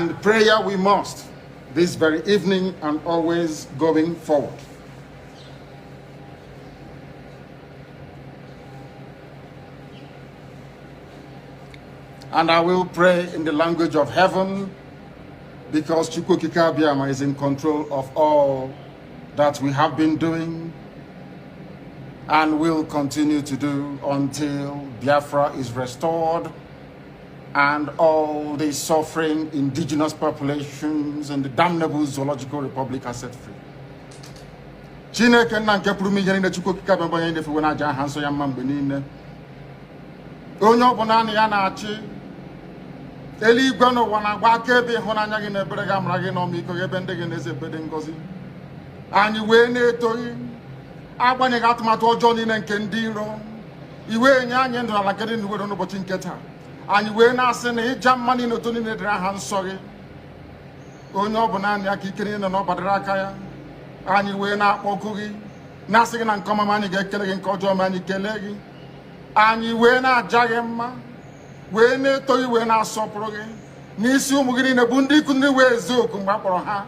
And prayer we must this very evening and always going forward. And I will pray in the language of heaven, because Chukwukika Biama is in control of all that we have been doing and will continue to do until Biafra is restored and all the suffering indigenous populations in the damnable zoological republic are set free. Chineke na nke pụrụ ihe niile Chukwukika Biama onye na-efewe n'aja aha nsọ ya mma mgbe niile. Onye ọbụla na ya na-achị eluigwe n'ụwa na-agba akaebe ịhụnanya gị na ebere gị amara gị n'ọmịiko gị ebe ndị gị na-eze ekpede ngọzi. Anyị wee na-etoghị agbanyeghị atụmatụ ọjọọ niile nke ndị iro, iwe nye anyị ndụ n'ala nke dị n'uwe n'ụbọchị nke taa. Anyị wee na-asị na ịja mma niile otu niile dịrị aha nsọ gị. Onye ọ bụ naanị aka ike niile na ọ gbadara aka ya. Anyị wee na-akpọku gị na-asị gị na nke ọma anyị ga-ekele gị, nke ọjọọ ma anyị kelee gị. Anyị wee na-aja gị mma, wee na-etoghị, wee na-asọpụrụ gị n'isi ụmụ gị niile bụ ndị ikwu ndị wee eziokwu mgbe a kpọrọ ha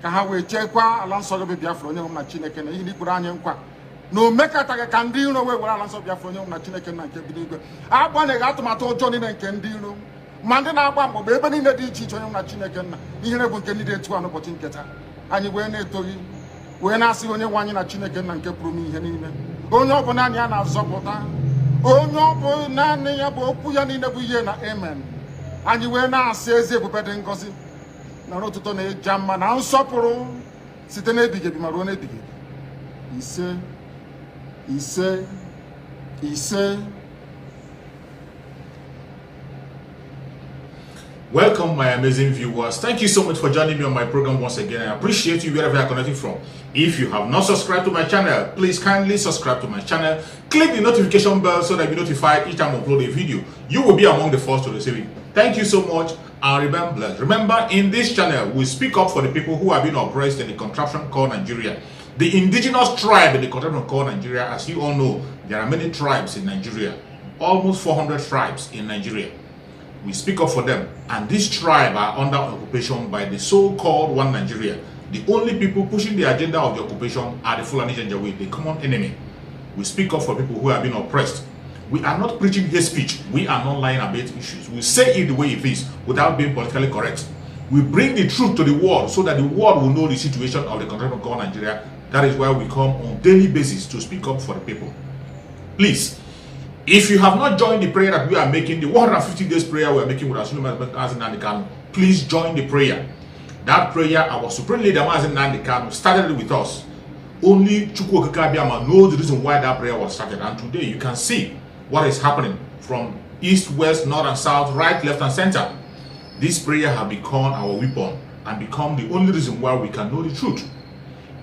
ka ha wee chekwaa ala nsọ gị bụ Biafra onye nwe na Chineke na ihe n'ikpuru anyị nkwa na o mekataghị ka ndị iro wee were ala nsọ Biafra onye nwe na Chineke na nke bi n'igwe. Agbanyeghị atụmatụ ọjọọ niile nke ndị iro ma ndị na-agba mgbagba ebe niile dị iche iche onye nwe na Chineke nna ihere bụ nke ndị dị etu a n'ụbọchị nke taa. Anyị wee na-etoghị, wee na-asị onye nwe anyị na Chineke nna nke pụrụ m ihe niile, onye ọ bụ naanị ya na-azọpụta, onye ọ bụ naanị ya bụ okwu ya niile bụ ihe na amen. Anyị wee na-asị ezi ebube dị ngọzi na n'ụtụtụ na ịja mma na nsọpụrụ site n'ebighị ebi ma ruo n'ebighị ebi. Ise ise ise. Welcome, my amazing viewers. Thank you so much for joining me on my program once again. I appreciate you wherever you are connecting from. If you have not subscribed to my channel, please kindly subscribe to my channel. Click the notification bell so that you'll be notified each time I upload a video. You will be among the first to receive it. Thank you so much and remain blessed. Remember, in this channel, we speak up for the people who have been oppressed in the contraption called Nigeria. The indigenous tribe in the contraption called Nigeria. As you all know, there are many tribes in Nigeria. Almost 400 tribes in Nigeria. We speak up for them, and this tribe are under occupation by the so-called One Nigeria. The only people pushing the agenda of the occupation are the Fulani Janjaweed, the common enemy. We speak up for people who have been oppressed. We are not preaching hate speech. We are not lying about issues. We say it the way it is without being politically correct. We bring the truth to the world so that the world will know the situation of the country called Nigeria. That is why we come on daily basis to speak up for the people. Please, if you have not joined the prayer that we are making, the 150 days prayer we are making with our Supreme Leader Mazi Nnamdi Kanu, please join the prayer. That prayer, our Supreme Leader Mazi Nnamdi Kanu started it with us. Only Chukwukika Biama knows the reason why that prayer was started. And today you can see what is happening from east, west, north and south, right, left and center. This prayer has become our weapon and become the only reason why we can know the truth.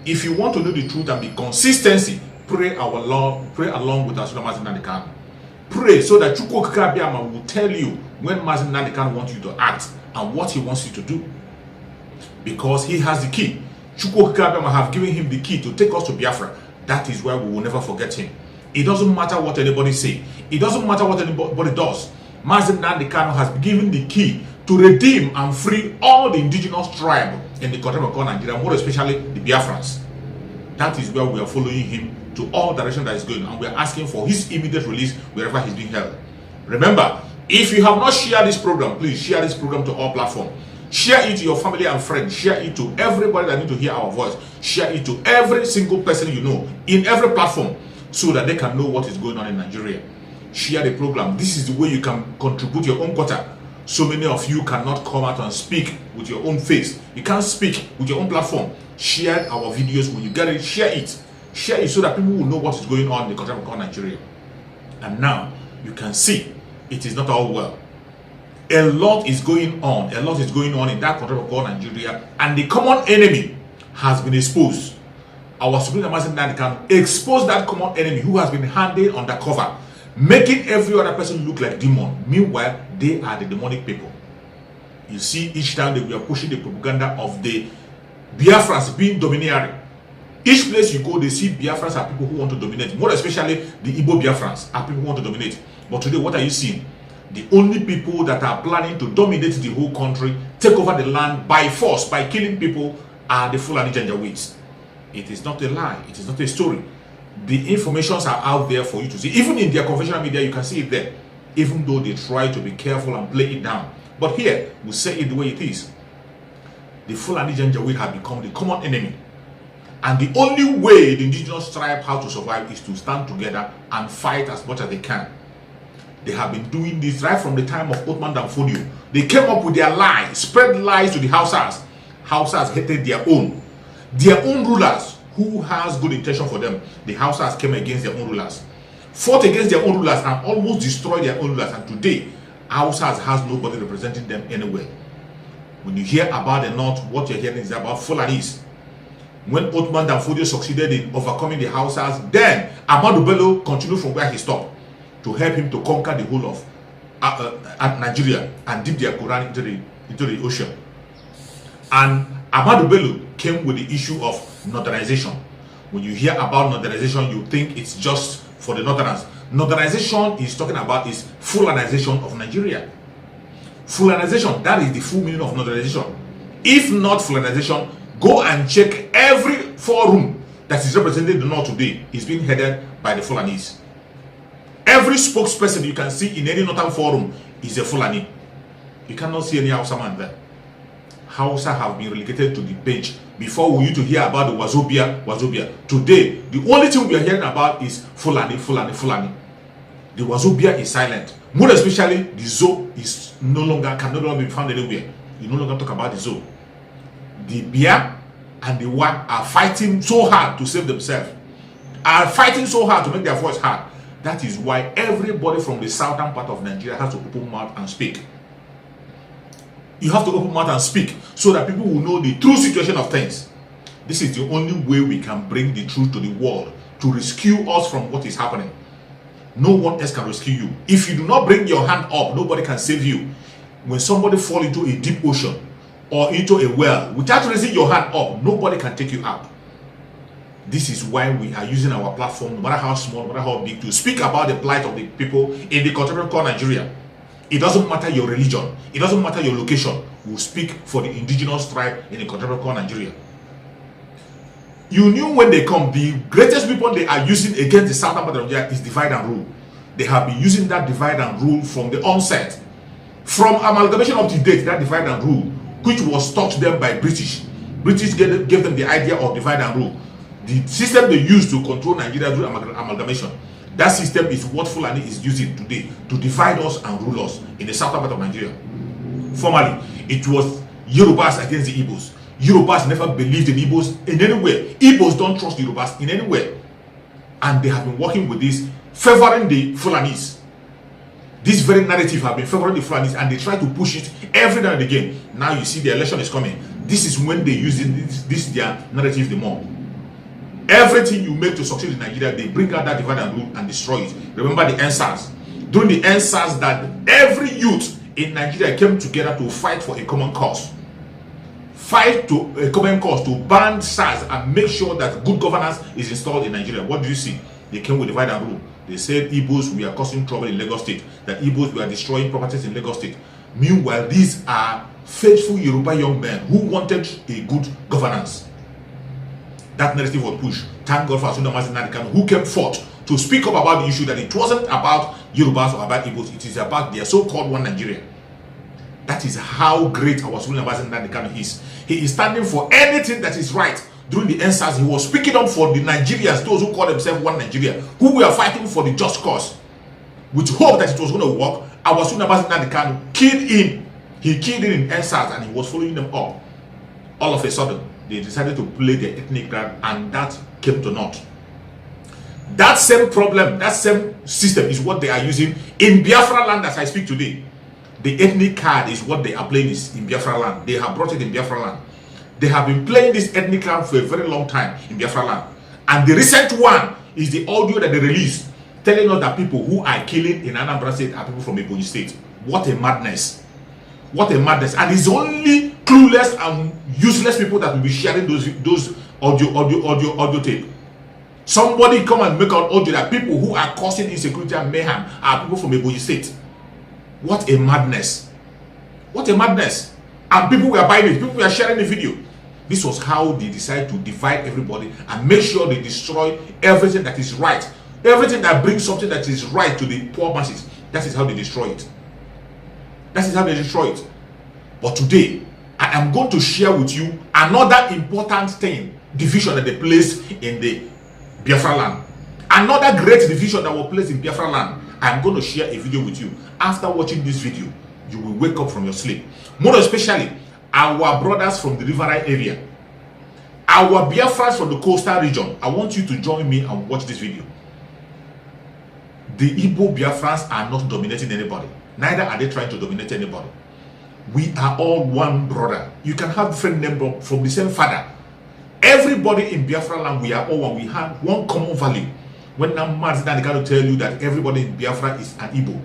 If you want to know the truth and be consistency, pray along with our Supreme Mazi Nnamdi Kanu. Pray so that Chukwukika Biama will tell you when Mazi Nnamdi Kanu wants you to act and what he wants you to do. Because he has the key. Chukwukika Biama have given him the key to take us to Biafra. That is why we will never forget him. It doesn't matter what anybody say. It doesn't matter what anybody does. Mazi Nnamdi Kanu has been given the key to redeem and free all the indigenous tribe in the country of Nigeria, more especially the Biafrans. That is where we are following him to all direction that is going, and we are asking for his immediate release wherever he's being held. Remember, if you have not shared this program, please share this program to all platforms. Share it to your family and friends. Share it to everybody that needs to hear our voice. Share it to every single person you know in every platform so that they can know what is going on in Nigeria. Share the program. This is the way you can contribute your own quota. So many of you cannot come out and speak with your own face. You can't speak with your own platform. Share our videos. When you get it, share it. Share it so that people will know what is going on in the country of Nigeria. And now you can see it is not all well. A lot is going on. A lot is going on in that country of Nigeria, and the common enemy has been exposed. Our Supreme Leader Mazi Nnamdi Kanu expose that common enemy who has been handed undercover, making every other person look like demon. Meanwhile, they are the demonic people. You see, each time that we are pushing the propaganda of the Biafrans being domineering. Each place you go, they see Biafrans are people who want to dominate. More especially the Igbo Biafrans are people who want to dominate. But today, what are you seeing? The only people that are planning to dominate the whole country, take over the land by force, by killing people, are the Fulani Janjaweeds. It is not a lie. It is not a story. The informations are out there for you to see. Even in their conventional media, you can see it there. Even though they try to be careful and play it down. But here, we say it the way it is. The Fulani Janjaweed have become the common enemy. And the only way the indigenous tribe how to survive is to stand together and fight as much as they can. They have been doing this right from the time of Othman Danfodio. They came up with their lies, spread lies to the Hausas. Hausas hated their own rulers who has good intention for them. The Hausas came against their own rulers, fought against their own rulers and almost destroyed their own rulers. And today, Hausas has nobody representing them anywhere. When you hear about the North, what you're hearing is about Fulanis. When Othman Danfodio succeeded in overcoming the Hausas, then Ahmadu Bello continued from where he stopped to help him to conquer the whole of Nigeria and dip their Quran into the ocean. And Ahmadu Bello came with the issue of northernization. When you hear about northernization, you think it's just for the northerners. Northernization is talking about is Fulanization of Nigeria. Fulanization, that is the full meaning of northernization. If not Fulanization, go and check every forum that is representing the North today is being headed by the Fulanis. Every spokesperson you can see in any northern forum is a Fulani. You cannot see any Hausa man there. Hausa have been relegated to the bench. Before we used to hear about the Wazobia. Today, the only thing we are hearing about is Fulani. The Wazobia is silent. More especially, the Zo is can no longer be found anywhere. You no longer talk about the Zo. The Bia and the Wa are fighting so hard to save themselves. Are fighting so hard to make their voice heard. That is why everybody from the southern part of Nigeria has to open mouth and speak. You have to open mouth and speak so that people will know the true situation of things. This is the only way we can bring the truth to the world to rescue us from what is happening. No one else can rescue you. If you do not bring your hand up, nobody can save you. When somebody falls into a deep ocean or into a well, without raising your hand up, nobody can take you out. This is why we are using our platform, no matter how small, no matter how big, to speak about the plight of the people in the contemporary core Nigeria. It doesn't matter your religion. It doesn't matter your location. We speak for the indigenous tribe in the contemporary core Nigeria. You knew when they come, the greatest weapon they are using against the southern part of Nigeria is divide and rule. They have been using that divide and rule from the onset. From amalgamation up to date, that divide and rule, which was taught to them by British. British gave them the idea of divide and rule. The system they used to control Nigeria through amalgamation. That system is what Fulani is using today to divide us and rule us in the southern part of Nigeria. Formerly, it was Yorubas against the Igbos. Yorubas never believed in Igbos in any way. Igbos don't trust Yorubas in any way. And they have been working with this, favoring the Fulanis. This very narrative have been favoring the Fulanis, and they try to push it every now and again. Now you see the election is coming. This is when they use this their narrative the more. Everything you make to succeed in Nigeria, they bring out that divide and rule and destroy it. Remember the NSAS. During the NSAS, that every youth in Nigeria came together to fight for a common cause. Fight to a common cause to ban SARS and make sure that good governance is installed in Nigeria. What do you see? They came with divide and rule. They said Igbos, we are causing trouble in Lagos State. That Igbos, we are destroying properties in Lagos State. Meanwhile, these are faithful Yoruba young men who wanted a good governance. That narrative was pushed. Thank God for Asaba Massacre, who came forth to speak up about the issue that it wasn't about Yorubas or about Igbos. It is about their so-called one Nigeria. That is how great our Asaba Massacre is. He is standing for anything that is right. During the NSAS, he was speaking up for the Nigerians, those who call themselves one Nigeria, who were fighting for the just cause. With hope that it was going to work, our Asaba Massacre killed him. He killed him in NSAS and he was following them up. All of a sudden, they decided to play their ethnic card, and that came to naught. That same problem, that same system is what they are using in Biafra land as I speak today. The ethnic card is what they are playing in Biafra land. They have brought it in Biafra land. They have been playing this ethnic card for a very long time in Biafra land. And the recent one is the audio that they released telling us that people who are killing in Anambra State are people from Igbo State. What a madness. What a madness. And it's only clueless and useless people that will be sharing those audio tape. Somebody come and make an audio that people who are causing insecurity and mayhem are people from Igbo State. What a madness. What a madness. And people were buying it. People were sharing the video. This was how they decided to divide everybody and make sure they destroy everything that is right. Everything that brings something that is right to the poor masses. That is how they destroy it. That is how they destroy it. But today, I am going to share with you another important thing, division that they placed in the Biafran land. Another great division that was placed in Biafran land. I am going to share a video with you. After watching this video, you will wake up from your sleep. More especially, our brothers from the riverine area, our Biafrans from the coastal region. I want you to join me and watch this video. The Igbo Biafrans are not dominating anybody. Neither are they trying to dominate anybody. We are all one brother. You can have different names from the same father. Everybody in Biafra land, we are all one. We have one common value. When Namaz got to tell you that everybody in Biafra is an Igbo,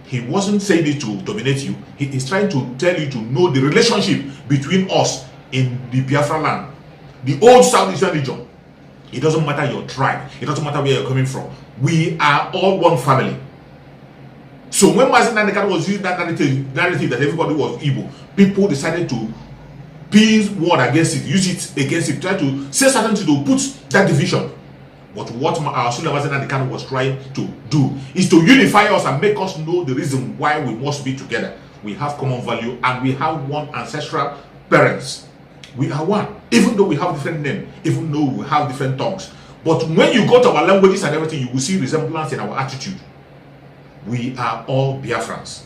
he wasn't saying it to dominate you. He is trying to tell you to know the relationship between us in the Biafra land, the old Southeastern region. It doesn't matter your tribe. It doesn't matter where you're coming from. We are all one family. So when Mazinandekano was using that narrative that everybody was Igbo, people decided to pin word against it, use it against it, try to say something to put that division. But what our Sula Mazinandekano was trying to do is to unify us and make us know the reason why we must be together. We have common value and we have one ancestral parents. We are one, even though we have different names, even though we have different tongues. But when you go to our languages and everything, you will see resemblance in our attitude. We are all Biafrans.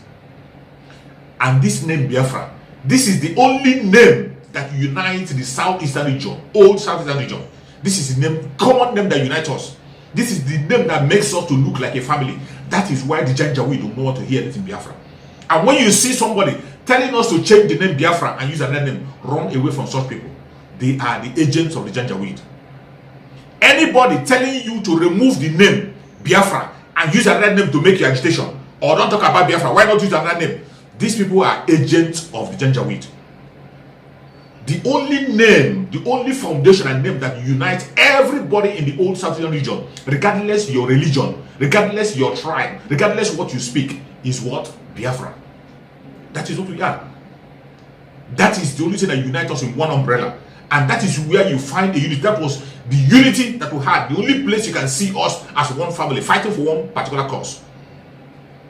And this name Biafra, this is the only name that unites the Southeastern region, old Southeastern region. This is the name, common name that unites us. This is the name that makes us to look like a family. That is why the Janjaweed don't know what to hear anything Biafra. And when you see somebody telling us to change the name Biafra and use another name, run away from such people. They are the agents of the Janjaweed. Anybody telling you to remove the name Biafra and use another name to make your agitation, or don't talk about Biafra, why not use another name? These people are agents of the Janjaweed. The only name, the only foundation and name that unites everybody in the old Southern region, regardless your religion, regardless your tribe, regardless what you speak, is what? Biafra. That is what we are. That is the only thing that unites us in one umbrella. And that is where you find the unity. That was the unity that we had. The only place you can see us as one family fighting for one particular cause.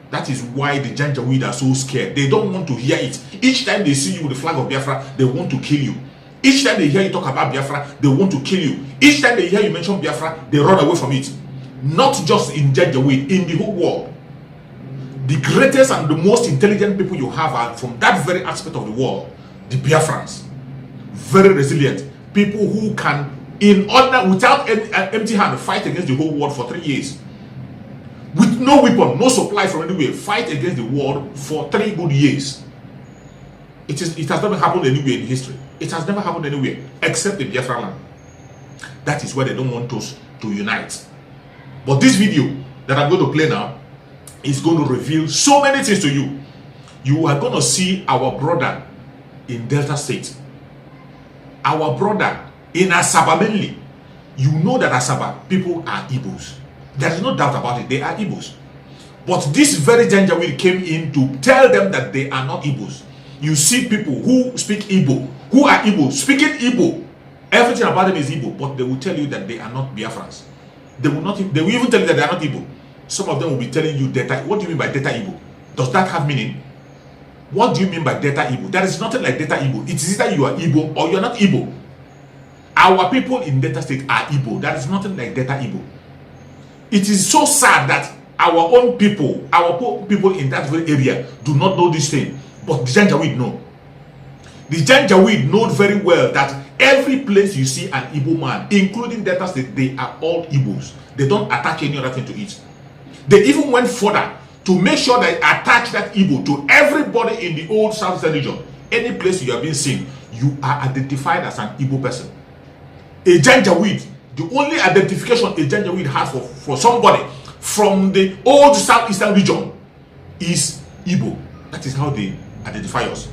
That is why the Janjaweed are so scared. They don't want to hear it. Each time they see you with the flag of Biafra, they want to kill you. Each time they hear you talk about Biafra, they want to kill you. Each time they hear you mention Biafra, they run away from it. Not just in Janjaweed, in the whole world. The greatest and the most intelligent people you have are from that very aspect of the world, the Biafrans. Very resilient. People who can, in order, without an empty hand, fight against the whole world for 3 years. With no weapon, no supply from anywhere, fight against the world for 3 good years. It has never happened anywhere in history. It has never happened anywhere except in Biafra land. That is why they don't want us to unite. But this video that I'm going to play now is going to reveal so many things to you. You are going to see our brother in Delta State, our brother in Asaba mainly. You know that Asaba people are Igbos. There is no doubt about it. They are Igbos. But this very Janjaweed came in to tell them that they are not Igbos. You see people who speak Igbo, who are Igbo, speaking Igbo. Everything about them is Igbo, but they will tell you that they are not Biafrans. They will even tell you that they are not Igbo. Some of them will be telling you Delta. What do you mean by Delta Igbo? Does that have meaning? What do you mean by Delta Igbo? There is nothing like Delta Igbo. It is either you are Igbo or you are not Igbo. Our people in Delta State are Igbo. There is nothing like Delta Igbo. It is so sad that our own people, in that very area do not know this thing. But the Janjaweed know. The Janjaweed know very well that every place you see an Igbo man, including Delta State, they are all Igbos. They don't attach any other thing to it. They even went further to make sure they attach that Igbo to everybody in the old Southeastern region. Any place you have been seen, you are identified as an Igbo person. A Janjaweed, the only identification a Janjaweed has for somebody from the old Southeastern region is Igbo. That is how they identify us.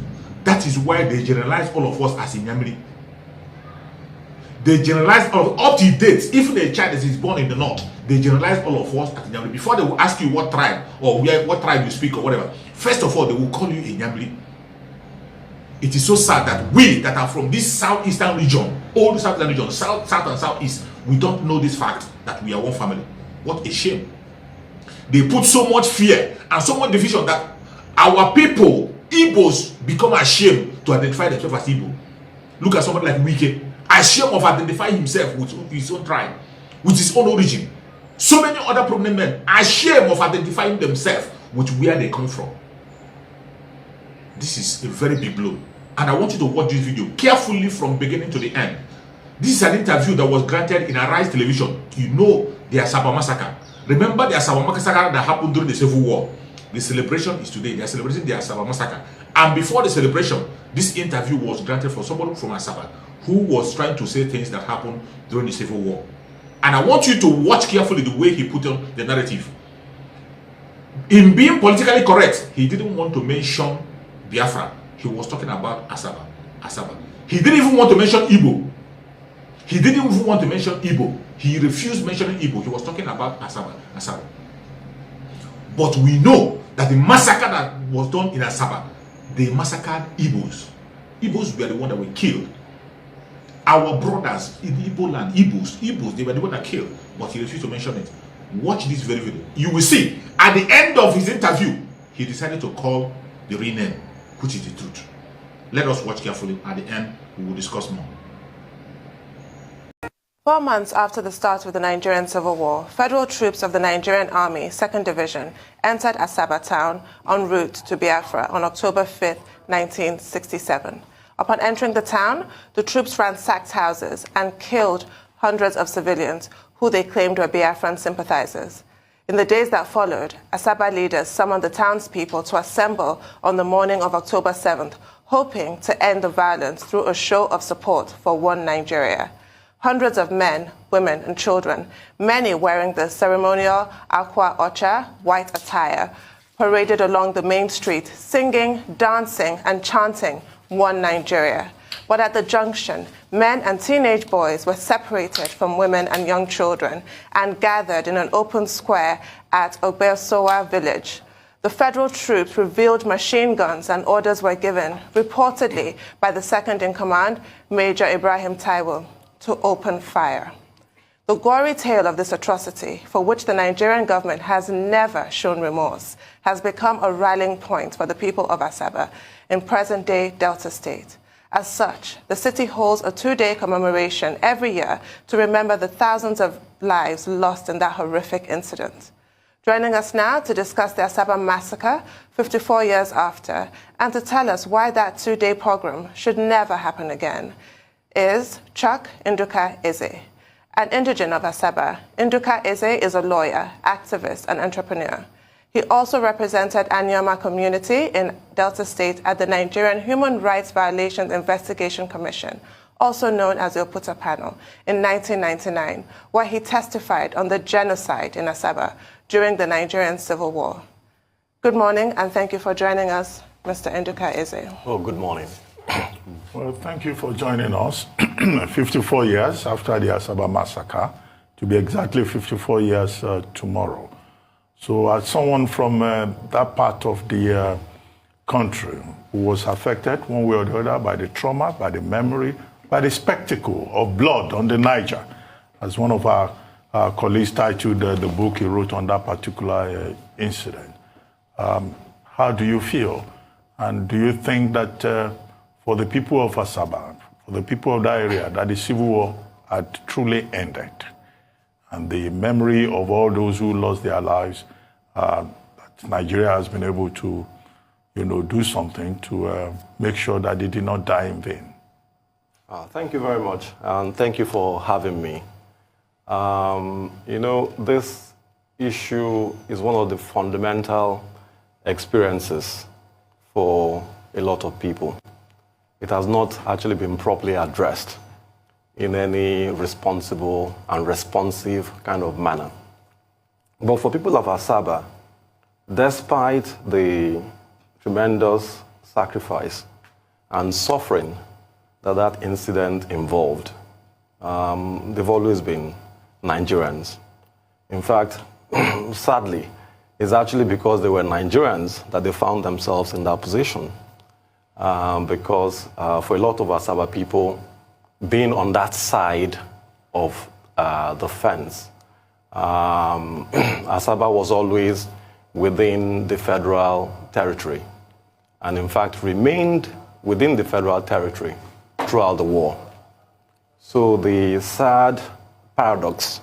That is why they generalize all of us as Inyamiri. They generalize up to date. Even a child that is born in the north, they generalize all of us as Nyambli. Before they will ask you what tribe or what tribe you speak or whatever, first of all, they will call you a Nyambli. It is so sad that we that are from this southeastern region, all the southeastern region, south and southeast, we don't know this fact that we are one family. What a shame. They put so much fear and so much division that our people, Igbos, become ashamed to identify themselves as Igbo. Look at somebody like Wike, ashamed of identifying himself with his own tribe, with his own origin. So many other prominent men are ashamed of identifying themselves with where they come from. This is a very big blow. And I want you to watch this video carefully from beginning to the end. This is an interview that was granted in Arise Television. You know the Asaba Massacre. Remember the Asaba Massacre that happened during the Civil War? The celebration is today. They are celebrating the Asaba Massacre. And before the celebration, this interview was granted for someone from Asaba who was trying to say things that happened during the Civil War. And I want you to watch carefully the way he put on the narrative. In being politically correct, he didn't want to mention Biafra. He was talking about Asaba. He didn't even want to mention Igbo. He didn't even want to mention Igbo. He refused mentioning Igbo. He was talking about Asaba. But we know that the massacre that was done in Asaba, they massacred Igbos. Igbos were the one that were killed. Our brothers in Igbo land, Igbos, they were the one that killed. But he refused to mention it. Watch this very video. You will see, at the end of his interview, he decided to call the real name, which is the truth. Let us watch carefully. At the end, we will discuss more. 4 months after the start of the Nigerian Civil War, federal troops of the Nigerian Army, 2nd Division, entered Asaba town en route to Biafra on October 5, 1967. Upon entering the town, the troops ransacked houses and killed hundreds of civilians who they claimed were Biafran sympathizers. In the days that followed, Asaba leaders summoned the townspeople to assemble on the morning of October 7th, hoping to end the violence through a show of support for one Nigeria. Hundreds of men, women, and children, many wearing the ceremonial aqua ocha, white attire, paraded along the main street, singing, dancing, and chanting, "One Nigeria." But at the junction, men and teenage boys were separated from women and young children and gathered in an open square at Obesowa village. The federal troops revealed machine guns and orders were given, reportedly by the second-in-command, Major Ibrahim Taiwo, to open fire. The gory tale of this atrocity, for which the Nigerian government has never shown remorse, has become a rallying point for the people of Asaba in present-day Delta State. As such, the city holds a 2-day commemoration every year to remember the thousands of lives lost in that horrific incident. Joining us now to discuss the Asaba Massacre 54 years after and to tell us why that 2-day pogrom should never happen again is Chuck Nduka Eze. An indigene of Asaba, Nduka Eze is a lawyer, activist, and entrepreneur. He also represented Anyama community in Delta State at the Nigerian Human Rights Violations Investigation Commission, also known as the Oputa Panel, in 1999, where he testified on the genocide in Asaba during the Nigerian Civil War. Good morning, and thank you for joining us, Mr. Nduka Eze. Oh, good morning. Well, thank you for joining us. 54 years after the Asaba Massacre, to be exactly 54 years tomorrow. So as someone from that part of the country who was affected one way or the other by the trauma, by the memory, by the spectacle of blood on the Niger, as one of our colleagues titled the book he wrote on that particular incident. How do you feel? And do you think that for the people of Asaba, for the people of that area, that the Civil War had truly ended? And the memory of all those who lost their lives, that Nigeria has been able to, do something to make sure that they did not die in vain. Thank you very much, and thank you for having me. This issue is one of the fundamental experiences for a lot of people. It has not actually been properly addressed in any responsible and responsive kind of manner. But for people of Asaba, despite the tremendous sacrifice and suffering that incident involved, they've always been Nigerians. In fact, sadly, it's actually because they were Nigerians that they found themselves in that position. Because for a lot of Asaba people, being on that side of the fence, Asaba was always within the federal territory, and in fact remained within the federal territory throughout the war. So the sad paradox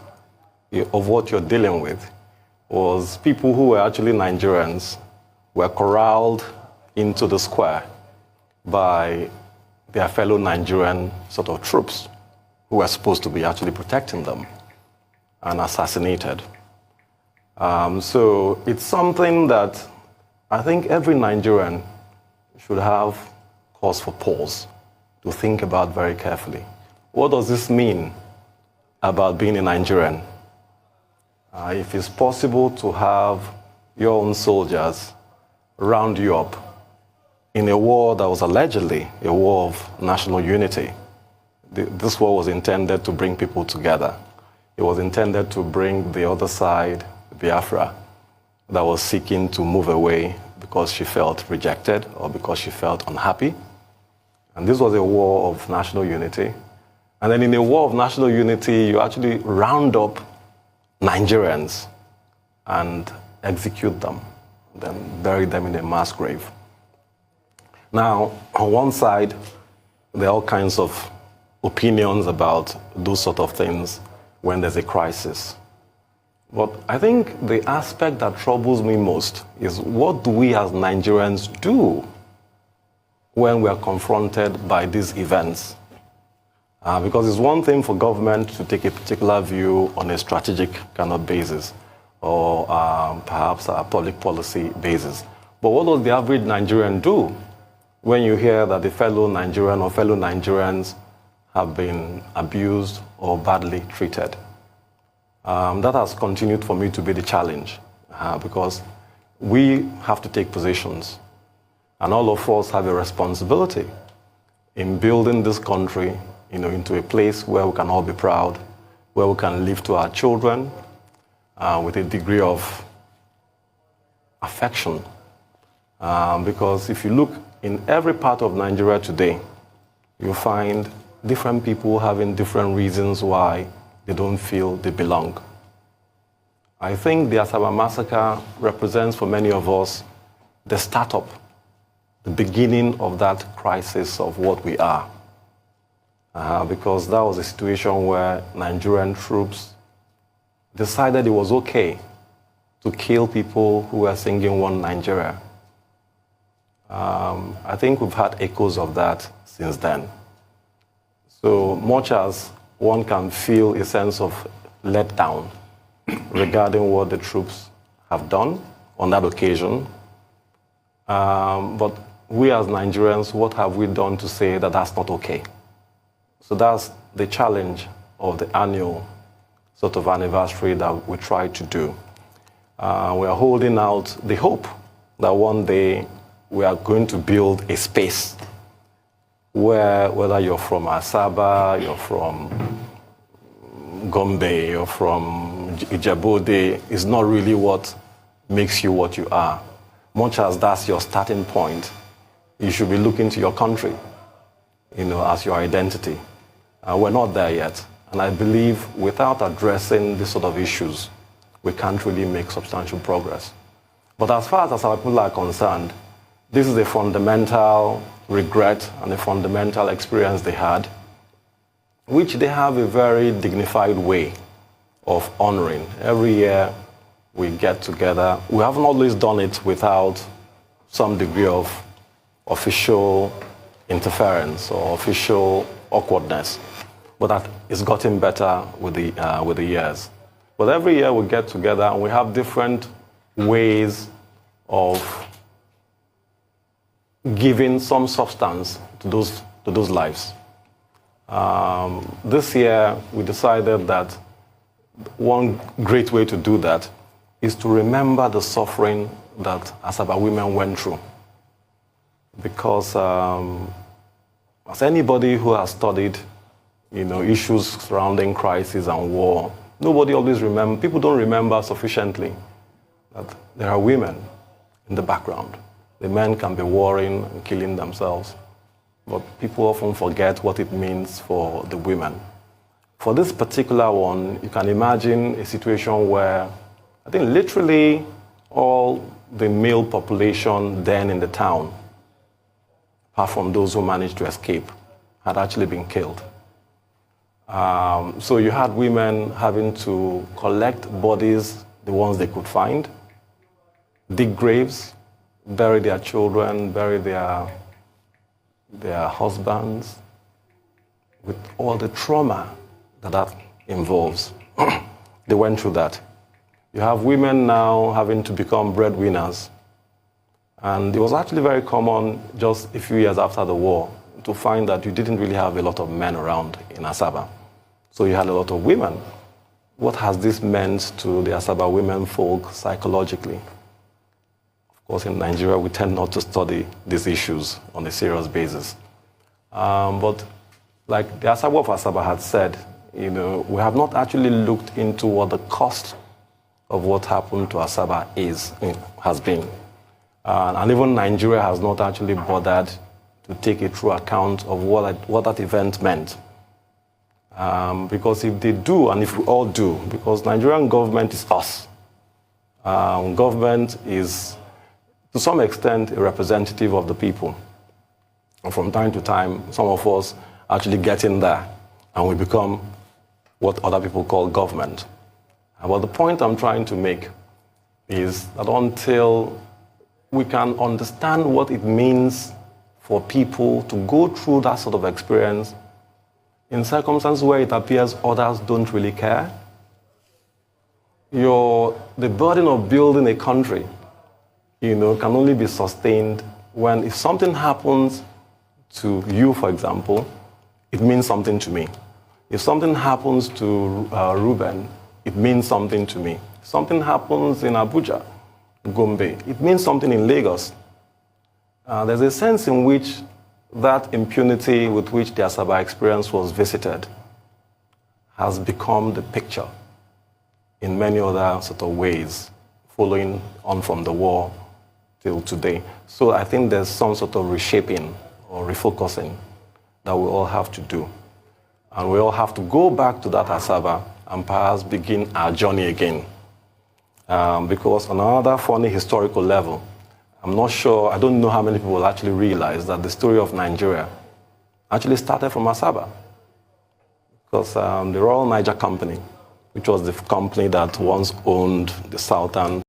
of what you're dealing with was people who were actually Nigerians were corralled into the square by their fellow Nigerian sort of troops who were supposed to be actually protecting them, and assassinated. So it's something that I think every Nigerian should have cause for pause to think about very carefully. What does this mean about being a Nigerian? If it's possible to have your own soldiers round you up in a war that was allegedly a war of national unity. This war was intended to bring people together. It was intended to bring the other side, Biafra, that was seeking to move away because she felt rejected or because she felt unhappy. And this was a war of national unity. And then in a war of national unity, you actually round up Nigerians and execute them, then bury them in a mass grave. Now, on one side, there are all kinds of opinions about those sort of things when there's a crisis. But I think the aspect that troubles me most is, what do we as Nigerians do when we are confronted by these events? Because it's one thing for government to take a particular view on a strategic kind of basis, or perhaps a public policy basis. But what does the average Nigerian do when you hear that the fellow Nigerian or fellow Nigerians have been abused or badly treated? That has continued for me to be the challenge, because we have to take positions, and all of us have a responsibility in building this country, into a place where we can all be proud, where we can live to our children with a degree of affection. Because if you look in every part of Nigeria today, you find different people having different reasons why they don't feel they belong. I think the Asaba Massacre represents for many of us the startup, the beginning of that crisis of what we are. Because that was a situation where Nigerian troops decided it was okay to kill people who were singing One Nigeria. I think we've had echoes of that since then. So much as one can feel a sense of letdown regarding what the troops have done on that occasion, but we as Nigerians, what have we done to say that that's not okay? So that's the challenge of the annual sort of anniversary that we try to do. We are holding out the hope that one day we are going to build a space where, whether you're from Asaba, you're from Gombe, you're from Ijebode, is not really what makes you what you are. Much as that's your starting point, you should be looking to your country, as your identity. We're not there yet. And I believe without addressing these sort of issues, we can't really make substantial progress. But as far as our people are concerned, this is a fundamental regret and a fundamental experience they had, which they have a very dignified way of honoring. Every year we get together. We haven't always done it without some degree of official interference or official awkwardness. But that is gotten better with the years. But every year we get together and we have different ways of giving some substance to those lives. This year we decided that one great way to do that is to remember the suffering that Asaba women went through. Because as anybody who has studied issues surrounding crisis and war Nobody always remember, people don't remember sufficiently that there are women in the background. The men can be warring and killing themselves, but people often forget what it means for the women. For this particular one, you can imagine a situation where I think literally all the male population then in the town, apart from those who managed to escape, had actually been killed. So you had women having to collect bodies, the ones they could find, dig graves, bury their children, bury their husbands, with all the trauma that involves. They went through that. You have women now having to become breadwinners. And it was actually very common just a few years after the war to find that you didn't really have a lot of men around in Asaba. So you had a lot of women. What has this meant to the Asaba women folk psychologically? Of course, in Nigeria, we tend not to study these issues on a serious basis. But like the Asaba of Asaba had said, we have not actually looked into what the cost of what happened to Asaba has been. And even Nigeria has not actually bothered to take a true account of what that event meant. Because if they do, and if we all do, because Nigerian government is us. Government is, to some extent, a representative of the people. And from time to time, some of us actually get in there, and we become what other people call government. But the point I'm trying to make is that until we can understand what it means for people to go through that sort of experience in circumstances where it appears others don't really care, the burden of building a country, can only be sustained when if something happens to you, for example, it means something to me. If something happens to Ruben, it means something to me. If something happens in Abuja, Gombe, it means something in Lagos. There's a sense in which that impunity with which the Asaba experience was visited has become the picture in many other sort of ways, following on from the war till today. So I think there's some sort of reshaping or refocusing that we all have to do. And we all have to go back to that Asaba and perhaps begin our journey again. Because on another funny historical level, I'm not sure, I don't know how many people will actually realize that the story of Nigeria actually started from Asaba. Because the Royal Niger Company, which was the company that once owned the southern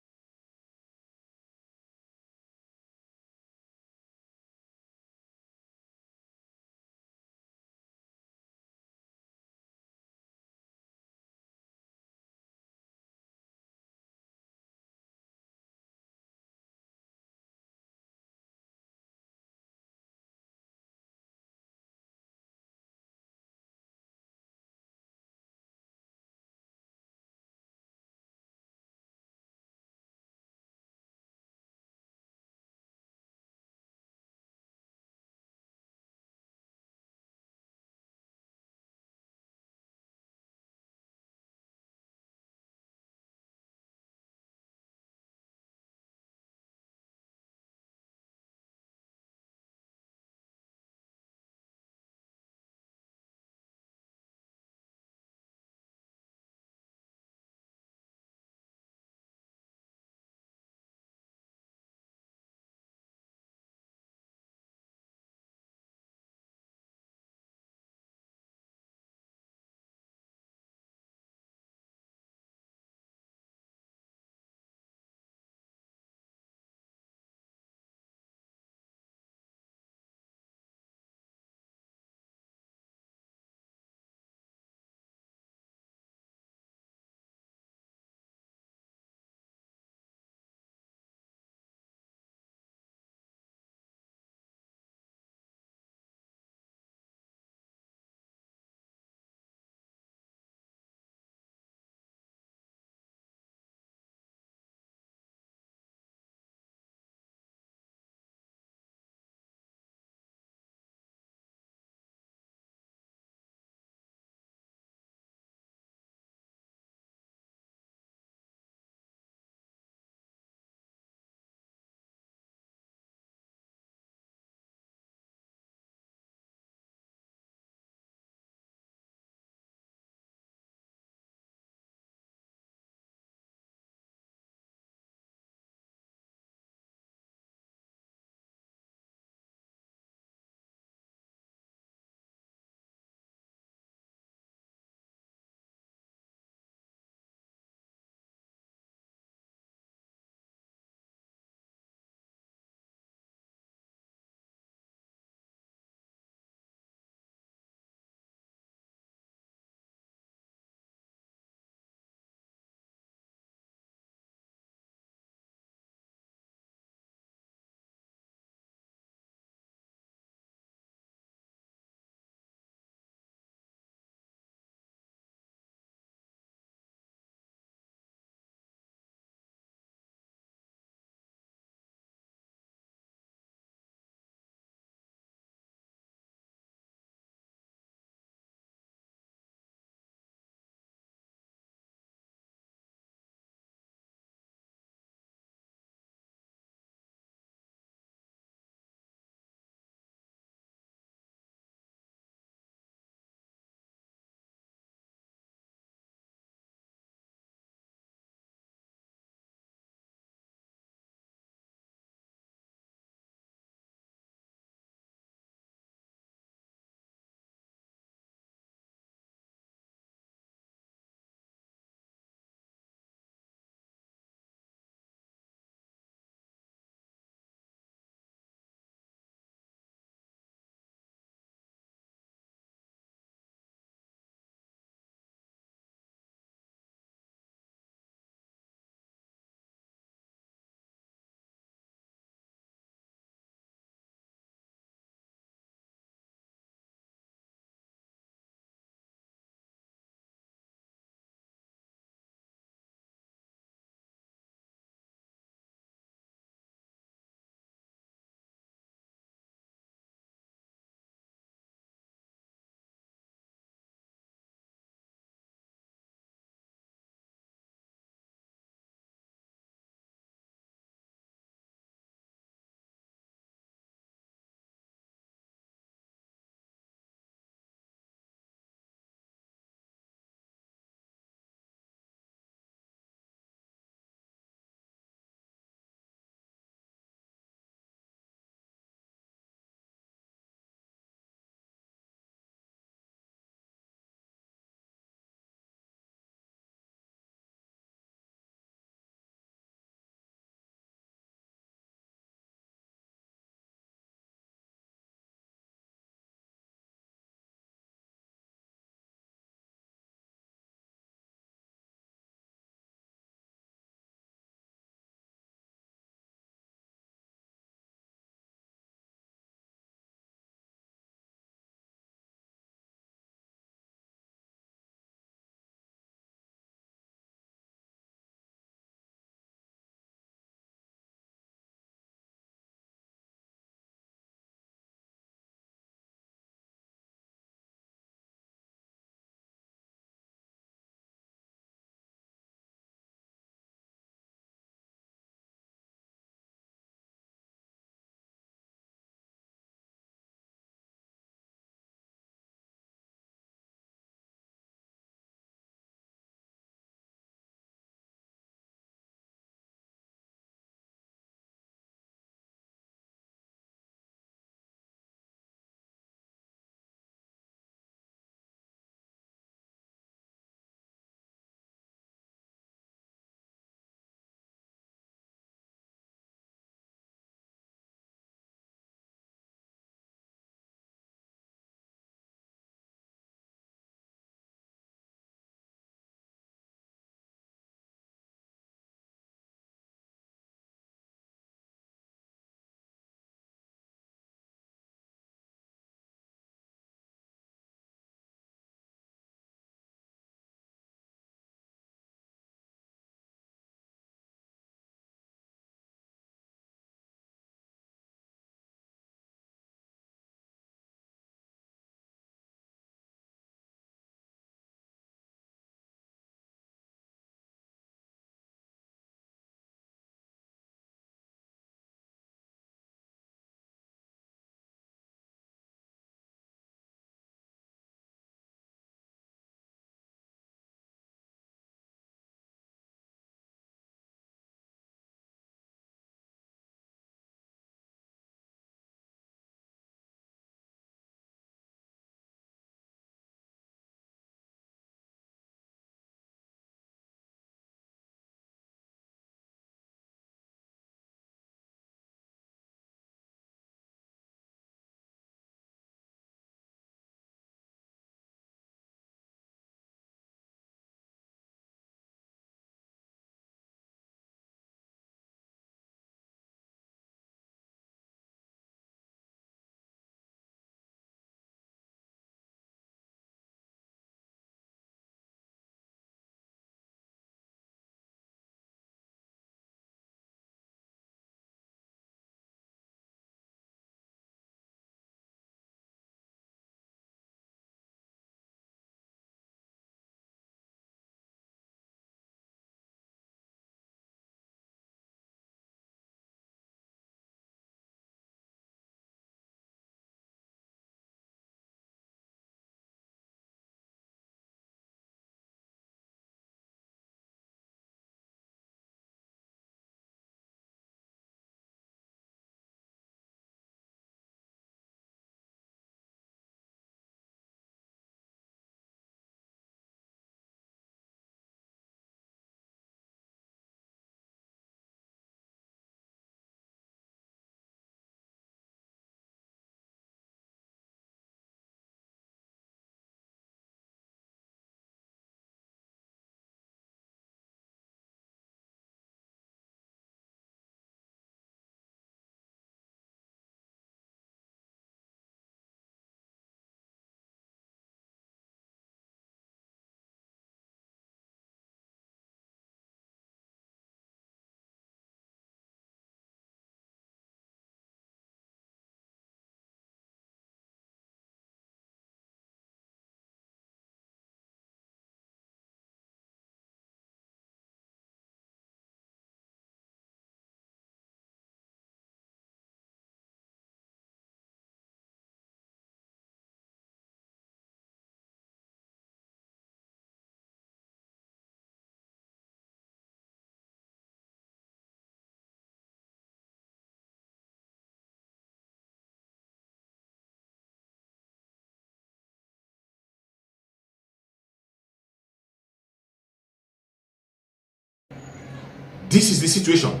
This is the situation.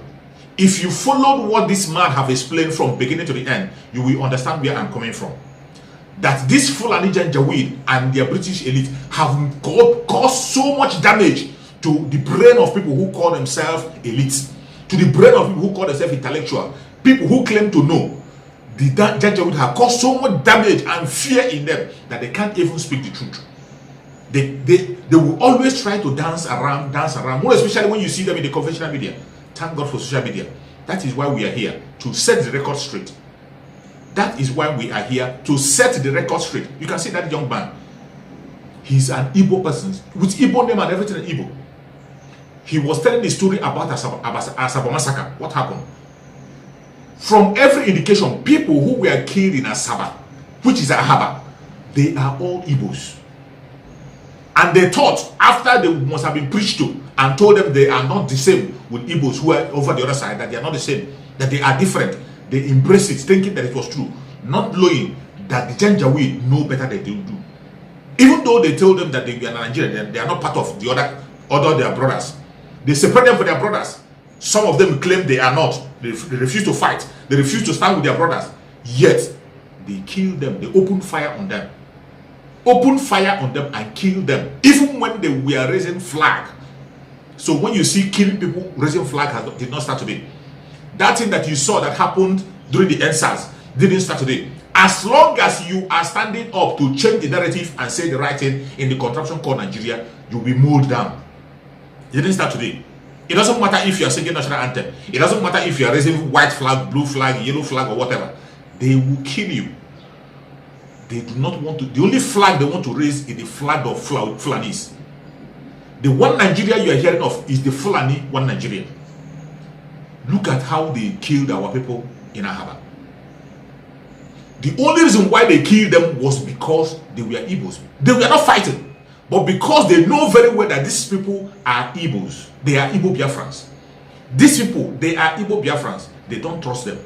If you followed what this man have explained from beginning to the end, you will understand where I'm coming from. That this Fulani Janjaweed and their British elite have caused so much damage to the brain of people who call themselves elites, to the brain of people who call themselves intellectual, people who claim to know. The Janjaweed have caused so much damage and fear in them that they can't even speak the truth. They will always try to dance around, more especially when you see them in the conventional media. Thank God for social media. That is why we are here, to set the record straight. That is why we are here, to set the record straight. You can see that young man. He's an Igbo person, with Igbo name and everything in Igbo. He was telling the story about Asaba Massacre. What happened? From every indication, people who were killed in Asaba, which is Ahaba, they are all Igbos. And they thought, after they must have been preached to and told them they are not the same with Igbos who are over the other side, that they are not the same, that they are different, they embrace it, thinking that it was true, not knowing that the Janjaweed know better than they do. Even though they told them that they are Nigerian, they are not part of the other their brothers. They separate them from their brothers. Some of them claim they are not. They refuse to fight. They refuse to stand with their brothers. Yet, they kill them. They open fire on them. Open fire on them and kill them. Even when they were raising flag. So when you see killing people, raising flag did not start today. That thing that you saw that happened during the NSAS didn't start today. As long as you are standing up to change the narrative and say the right thing in the contraption called Nigeria, you'll be mowed down. It didn't start today. It doesn't matter if you are singing national anthem. It doesn't matter if you are raising white flag, blue flag, yellow flag, or whatever. They will kill you. They do not want to. The only flag they want to raise is the flag of Fulanis. The one Nigeria you are hearing of is the Fulani one Nigeria. Look at how they killed our people in Ahaba. The only reason why they killed them was because they were Igbos. They were not fighting, but because they know very well that these people are Igbos. They are Igbo Biafrans. These people, they are Igbo Biafrans. They don't trust them.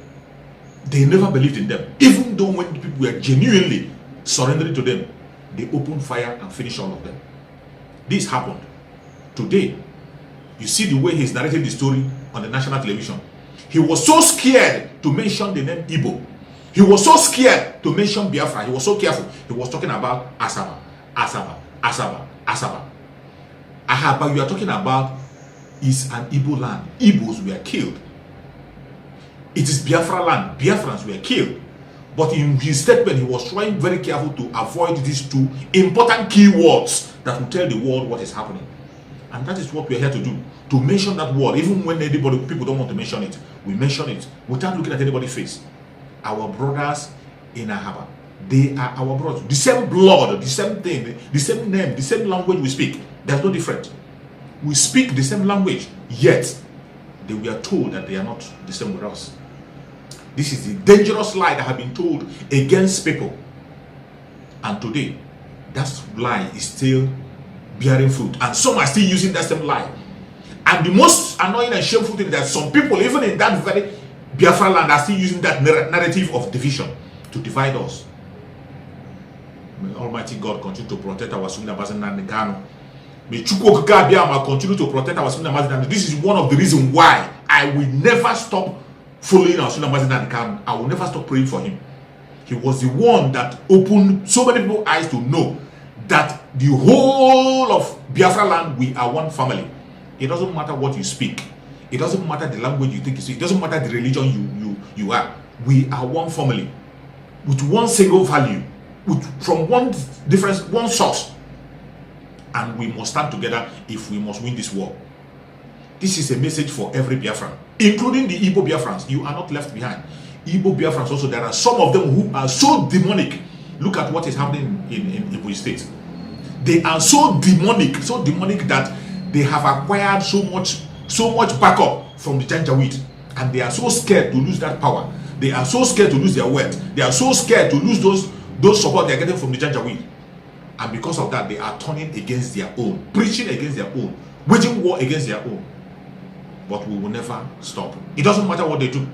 They never believed in them. Even though when people were genuinely surrendering to them, they opened fire and finished all of them. This happened. Today, you see the way he's narrating the story on the national television. He was so scared to mention the name Igbo. He was so scared to mention Biafra. He was so careful. He was talking about Asaba, Asaba, Asaba, Asaba. Ahaba, you are talking about is an Igbo land. Igbos were killed. It is Biafra land. Biafrans were killed. But in his statement, he was trying very careful to avoid these two important keywords that will tell the world what is happening. And that is what we are here to do. To mention that word, even when people don't want to mention it, we mention it without looking at anybody's face. Our brothers in Ahaba, they are our brothers. The same blood, the same thing, the same name, the same language we speak. There's no difference. We speak the same language, yet they were told that they are not the same with us. This is the dangerous lie that has been told against people. And today, that lie is still bearing fruit. And some are still using that same lie. And the most annoying and shameful thing is that some people, even in that very Biafra land, are still using that narrative of division to divide us. May Almighty God continue to protect our Sunni Abazin and Ghana. May Chukwu Okike continue to protect our Sunni Abazin. This is one of the reasons why I will never stop following our Sunni Abazin and Ghana. I will never stop praying for him. He was the one that opened so many people's eyes to know that the whole of Biafra land, we are one family. It doesn't matter what you speak. It doesn't matter the language you think you speak. It doesn't matter the religion you are. We are one family with one single value, from one source. And we must stand together if we must win this war. This is a message for every Biafran, including the Igbo Biafrans. You are not left behind. Igbo Biafrans also, there are some of them who are so demonic. Look at what is happening in Igbo State. They are so demonic that they have acquired so much backup from the Janjaweed, and they are so scared to lose that power. They are so scared to lose their wealth. They are so scared to lose those support they are getting from the Janjaweed. And because of that, they are turning against their own, preaching against their own, waging war against their own. But we will never stop. It doesn't matter what they do.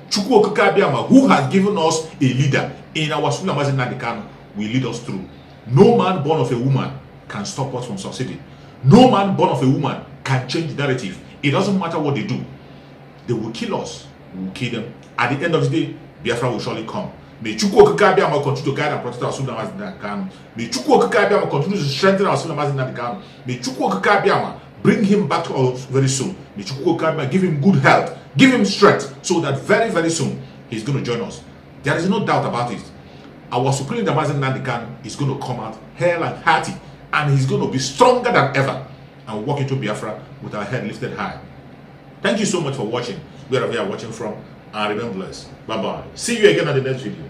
Chukwu Okike, who has given us a leader in our Sunni Abazin Nadikano, will lead us through. No man born of a woman can stop us from succeeding. No man born of a woman can change the narrative It doesn't matter what they do. They will kill us. We will kill them. At the end of the day, Biafra will surely come. May Chukwu Okike Abiama continue to guide and protect our Sudan as they can. May Chukwu Okike Abiama continue to strengthen our Sudan as they can. May Chukwu Okike Abiama bring him back to us very soon. May Chukwu Okike Abiama give him good health, give him strength, so that very, very soon he's going to join us. There is no doubt about it. Our Supreme Damazen Nandikan is going to come out hale and hearty, and he's going to be stronger than ever and walk into Biafra with our head lifted high. Thank you so much for watching, wherever you are watching from, and remain blessed. Bye-bye. See you again at the next video.